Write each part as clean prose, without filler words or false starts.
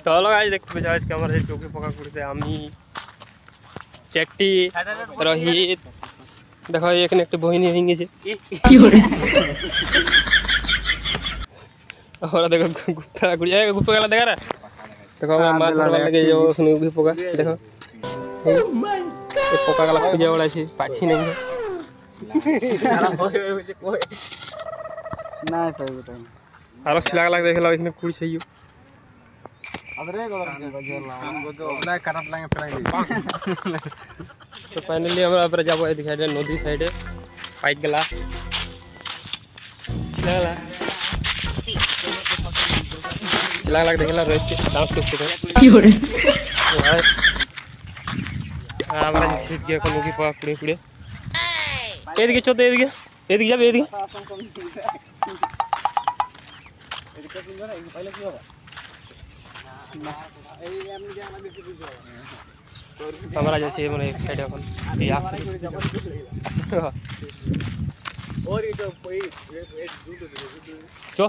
চলো গাইস দেখতে পেয়েছি আজকে আমার এই চোখে পোকা কুড়িতে আমি চেকটি রোহিত দেখো এখানে একটা বহিনী হয়ে গেছে ওরা দেখো গুপ্তা কুড়ি গুপ্ত গেলা দেখা রে দেখো আমার মাছ ধরবার লাগে যাও ওখানে উগি পোকা দেখো এই পোকা গেলা খুঁজে ওড়াইছি পাচ্ছি না না পাইব তাই আরো ছিলা লাগ দেখলাম এখানে কুড়ি সেই তো ফাইনালি আমরা এবারে যাবো এদিকে সাইডে নদী সাইডে পাইক গেলা ছিলা লাগ দেখলাম রয়েছে ডান্স করছে আমরা শীত গিয়ে এখন মুখি পাওয়া কুড়ে কুড়ে এদিকে চোদ্দ এদিকে এদিকে যাবে এদিকে আমরা যাচ্ছি মানে এক সাইডে এখন চো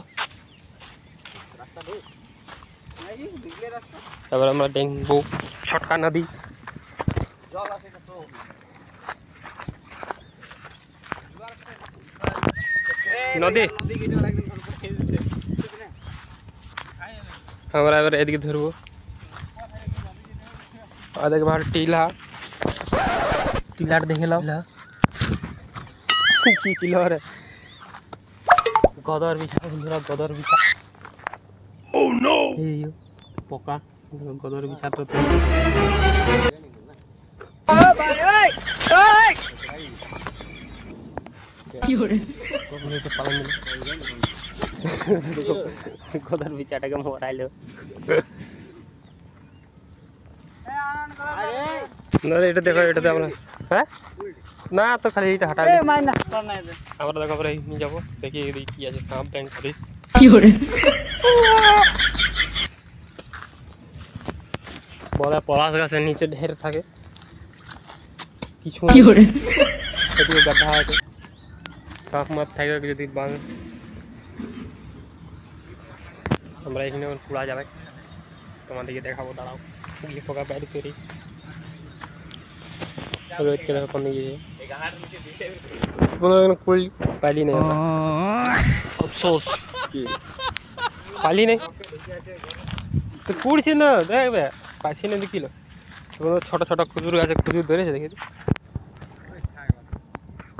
তারপর আমরা ডেঙ্গু ছটকা নদী নদী আমরা এবার এদিকে ধরবো আর দেখ ভাই টিলা টিলাট দেখে লাও কি ছিল রে গদর বিছা বন্ধুরা গদর বিছা ও নো এই পোকা গদর বিছা তো কি হরে কোনে তো পালন দিল গদর বিছাটাকে মরাইলো না এটা দেখো এটাতে আমরা হ্যাঁ না তো খালি এটা হটা দে আমরা দেখো আমরা নিয়ে যাবো দেখি কি আছে সাপ ব্যাংক পুলিশ কি হরে বলা পলাশ গাছের নিচে ঢের থাকে কিছু কি হরে এদিকে গাধা আছে সাপ মাপ থাকে যদি বাং আমরা এখানে পুরা যাবে তোমাদেরকে দেখাবো দাঁড়াও গিয়ে পোকা বাইরে তৈরি রোহিত के देखो कौन ये है कोई पाली नहीं अफसोस पाली नहीं तो कुड़ से ना देख बे पाछी नहीं दिखिलो तो छोटा छोटा खजूर गाछ खजूर धरे देखि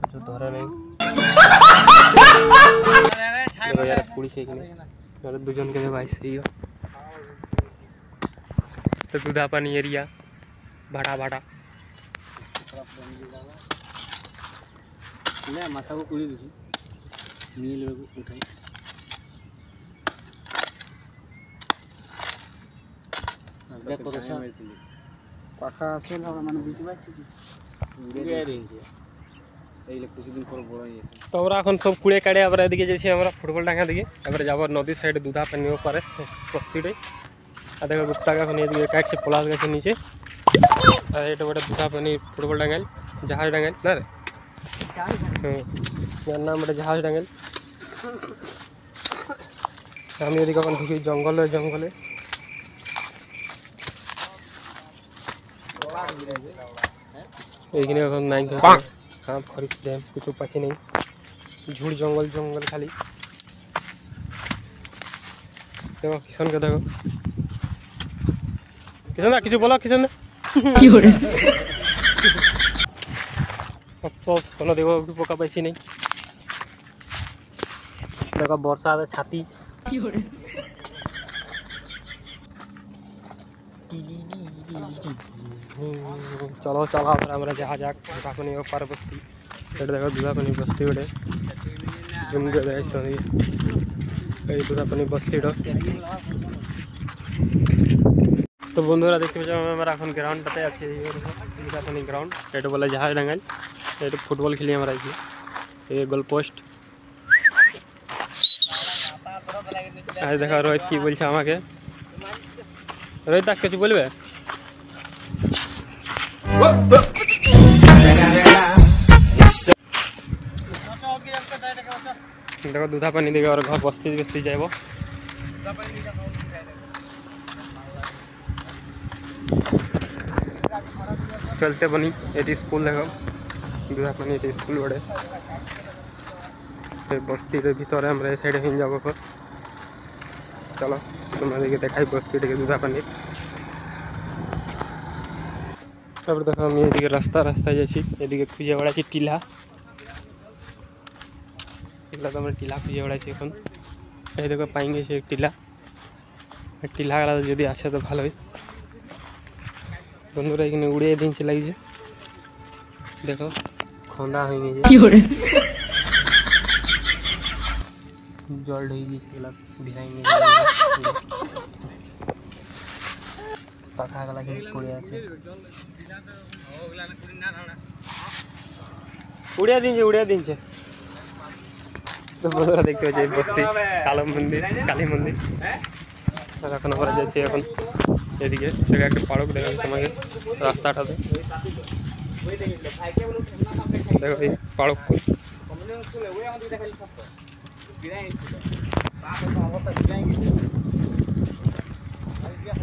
जो धरा नहीं देखो यार कुड़ी से कि यार दुजन के देखो ऐसे ही तो दूधा पानी एरिया भाड़ा भाड़ा ले मासा को कुड़ी दिसी नील को उठाई देखो तो पाखा আছে না মানে বুঝতে পারছি উড়ে রেঞ্জে এইলে কিছুদিন পর বড় হয়ে যেত তো আমরা এখন সব কুড়ে কাড়ে আবার এদিকে যাচ্ছি আমরা ফুটবল ডাঙ্গা দিকে এবারে যাব নদী সাইডে দুধা পানি উপরে প্রস্তুতে আর দেখো গুপ্তা এখন এদিকে কাটছে পলাশ গাছের নিচে আর এটা বড় দুধা পানি ফুটবল ডাঙ্গাল জাহাজ ডাঙ্গাল না রে যার নাম এটা জাহাজ ডাঙ্গাল আমি এদিকে এখন ঢুকি জঙ্গলে জঙ্গলে এইখানে এখন নাই সাপ খরিস ড্যাম কিছু পাচ্ছি নেই ঝুড় জঙ্গল জঙ্গল খালি দেখো কিষণকে দেখো কিষণ দা কিছু বলো কিষণ দা কি করে अफसोस কোনো দেখো পোকা পাইছি নেই দেখো বর্ষা আছে ছাতি কি করে চলো চলো আমরা যাহা যাক দুধাপানি ওপার বস্তি এটা দেখো দুধাপানি বস্তি ওটা জুম দিয়ে দেখছো এই দুধাপানি বস্তিটা তো বন্ধুরা দেখতে পাচ্ছ আমরা এখন গ্রাউন্ডটাতে আছি দুধাপানি গ্রাউন্ড এটা বলে জাহাজ ডাঙ্গাল এটা ফুটবল খেলি আমরা আছি এই গোল পোস্ট আর দেখো রোহিত কি বলছে আমাকে রোহিত দা কিছু বলবে देखो दूधा पानी देगा और घर बस्ती बस्ती जाए चलते बनी ये स्कूल देख दुधापानी ये स्कूल बड़े बस्ती भीतर हमारे साइड हिं जाब चलो तुम्हारे देखा बस्ती दुधापानी देख हम ये रास्ता रास्ता ये खुजे बड़ा टीला तुम टीला खुजे बड़ा ये देखो पाएंगे से टीला टीला गला जो आसे तो भलो बंधुरा ये उड़े दिन से लगे देखो खंदा हो गई जल भिड़ाएंगे पाखा गला पड़े आसे उड़िया दिन से तो बंधुरा देखते हो बस्ती कालो मंदिर काली मंदिर এখন আমরা যাচ্ছি এখন এদিকে জায়গা একটা পাড়ক দেখাচ্ছি তোমাকে রাস্তাটাতে দেখো এই পাড়ক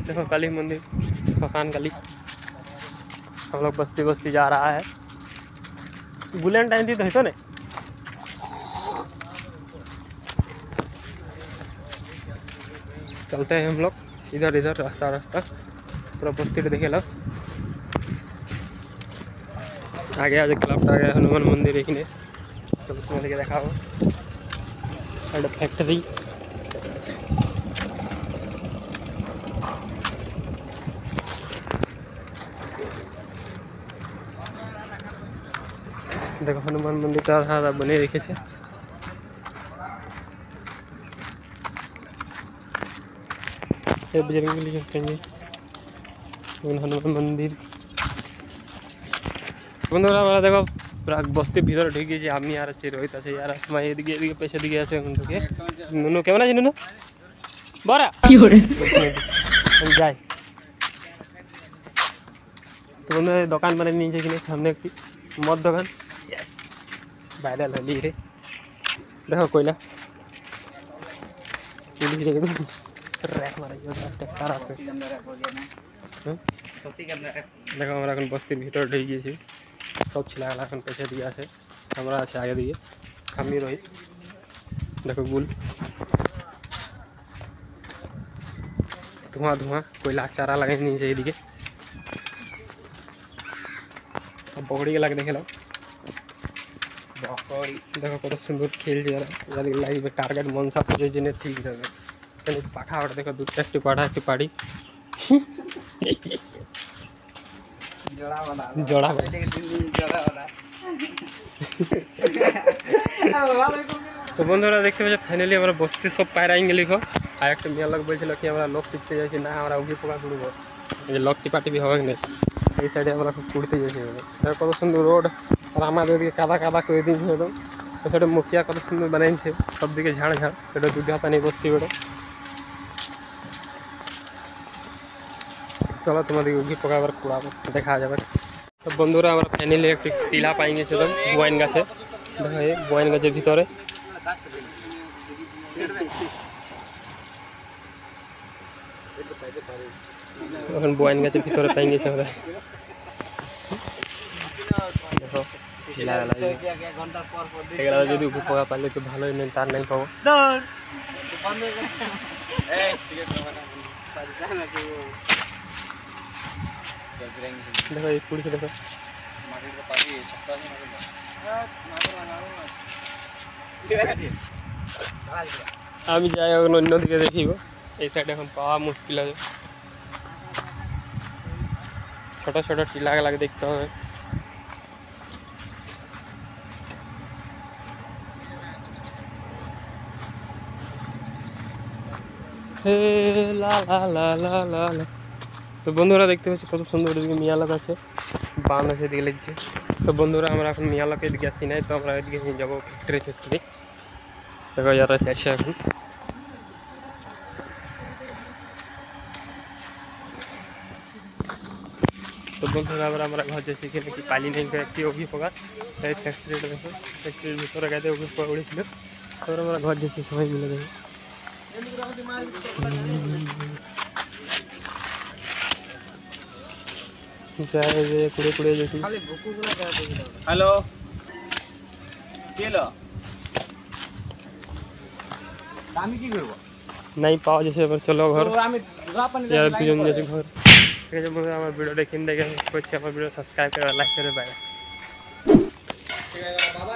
देखो काली मंदिर श्मशान काली हम लोग बस्ती बस्ती जा रहा है बुलेन टाइम थी तो ना चलते हैं हम लोग इधर इधर रास्ता रास्ता पूरा बस्ती देखे लो आगे आज क्लब आ गया हनुमान मंदिर एक चलो तुम्हारे देखा फैक्ट्री देखो हनुमान मंदिर का आधा बने रखे से बजरंगबली कहेंगे हनुमान मंदिर बंधुरा हमारा देखो पूरा बस्ती भीतर ढुक गई आमी यार अच्छे रोहित अच्छे यार समय ये पैसे दिखे आसे नुनु केमन আছে नुनु बरा जाए तो बंधु दुकान बना नीचे कि सामने एक मद दुकान यस वायरल हली रे देखो कोयला रैक मारा ट्रैक्टर আছে देखो हमारा এখন बस्ती भीतर ढुक गई सब छिला এখন पैसे दिए आसे हमारा আছে आगे दिए আমি रही देखो गुल धुआं धुआं कोयला चारा लगे नीचे एदिके अब बकड़ी के लगे देखे लो बकड़ी देखो कत सुंदर खेल लाइव टार्गेट मनसा पूजे जिन्हें ठीक रहे पाठा देखो दू चार पाठा एक पाड़ी जोड़ा तो बंधुरा देखते पे फाइनली हमारा बस्ती सब पायर आई लिखो और एक मिया लोग बोल कि हमारा लक टिपते जाए ना हमारा उगी पोका कुड़ब लक टिपाटी भी हमें नहीं ये साइडे हमारा खूब कुड़ते जाए कत सुंदर रोड और हमारे कादा कादा कर दी एकदम तो साइड मुखिया कत सुंदर बनाई सब दिखे झाड़ झाड़ এটা দুধাপানি बस्ती बड़े चलो तुम्हारे उगी पोका कुड़ाब देखा जाए तो बंधुरा हमारा फाइनली एक टीला पाएंगे एकदम बोआइन गाचे देखो ये बोआइन गाचर भीतर এখন बोआइन गाचर भीतर पाएंगे देखो टीला एगारो जो उगी पोका पाले तो भालो नहीं तार नहीं पाबो देखो ये पुलिस देखो আমি যাই অন্যদিকে দেখিব এই সাইডে এখন পাওয়া মুশকিল আছে ছোট ছোট টিলা লাগে দেখতে হবে হে লা লা লা লা লা লা तो बंधुरा देखते कत सुंदर मिया लोक आछे बांध आछे दिखे लगছে तो बंधुरा আমরা এখন मिया लोक এদিকে আসি নাই তো আমরা এদিকে নিয়ে যাব ফ্যাক্টরি देखो यार আছে এখন तो बंधुरा আমরা घर যাচ্ছি এখানে কি পালি নেই একটি ওগি পোকা এই ফ্যাক্টরিটা দেখো ফ্যাক্টরির ভিতরে গাতে ওগি পোকা উড়েছিল তো আমরা घर যাচ্ছি সবাই মিলে দেখো যায় যে কুড়ে কুড়ে যাচ্ছি। হ্যালো কেলো আমি কি করব নাই পাওয়া যাচ্ছে। এবার চলো ঘর, यार দুজন যাচ্ছি ঘর। ঠিক আছে বন্ধুরা, আমার ভিডিওটা কিন দেখে করছি, আমার ভিডিও সাবস্ক্রাইব করে লাইক করে বাই। ঠিক আছে বাবা